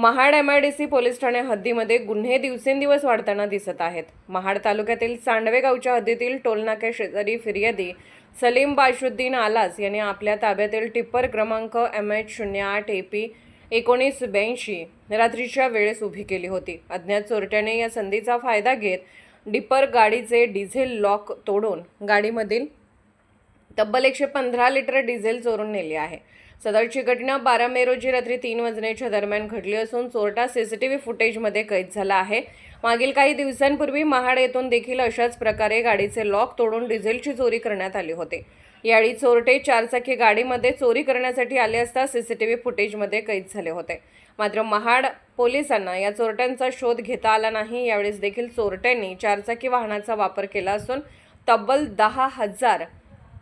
Mahad MIDC police Thane हद्दीमध्ये गुन्हे दिवसेंदिवस वाढताना दिसत आहेत। महाड तालुक्यातील सांडवे गावच्या हद्दीतील टोलनाक्या शेजारी फिर्यादी सलीम बाशुद्दीन आलास यांनी आपल्या ताब्यातील टिप्पर क्रमांक MH08 AP 1982 रात्रीच्या वेळेस उभी केली होती। अज्ञात चोरट्याने या संधीचा फायदा घेत डिपर गाडीचे डिझेल लॉक तोडून गाडीमधील तब्बल 115 लिटर डिझेल चोरून नेले आहे। सदरची घटना 12 मे रोजी रात्री 3 वाजण्याच्या दरम्यान घडली असून चोरटा CCTV फुटेजमध्ये कैद झाला आहे। मागील काही दिवसांपूर्वी महाड येथून देखील अशाच प्रकारे गाडीचे लॉक तोडून डिझेलची चोरी करण्यात आली होती। यावेळी चोरटे चारचाकी गाडीमध्ये चोरी करण्यासाठी आले असता CCTV फुटेजमध्ये कैद झाले होते। मात्र महाड पोलिसांना या चोरट्यांचा शोध घेता आला नाही। यावेळेस देखील चोरट्यांनी चारचाकी वाहनाचा वापर केला असून तब्बल 10,000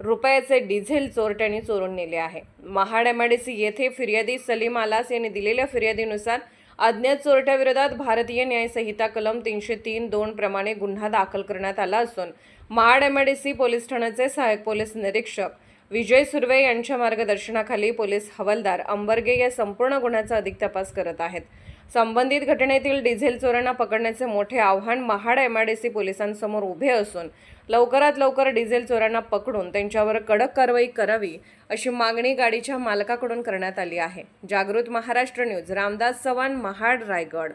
रुपयाचे डिझेल चोरट्यांनी चोरून नेले आहे। महाड MIDC येथे फिर्यादी सलीम आलास यांनी दिलेल्या फिर्यादीनुसार अज्ञात चोरट्याविरोधात भारतीय न्याय संहिता कलम 303(2) प्रमाणे गुन्हा दाखल करण्यात आला असून महाड MIDC पोलीस ठाण्याचे सहाय्यक पोलीस निरीक्षक विजय सुर्वे यांच्या मार्गदर्शनाखाली पोलीस हवालदार अंबरगे या संपूर्ण गुन्ह्याचा अधिक तपास करत आहेत। संबंधित घटनेतील डिझेल चोरांना पकडण्याचे मोठे आव्हान महाड MIDC पोलिसांसमोर उभे असून लवकरात लवकर डिझेल चोरांना पकडून त्यांच्यावर कडक कारवाई करावी अशी मागणी गाडीच्या मालकाकडून करण्यात आली आहे। जागृत महाराष्ट्र न्यूज, रामदास चव्हाण, महाड, रायगड।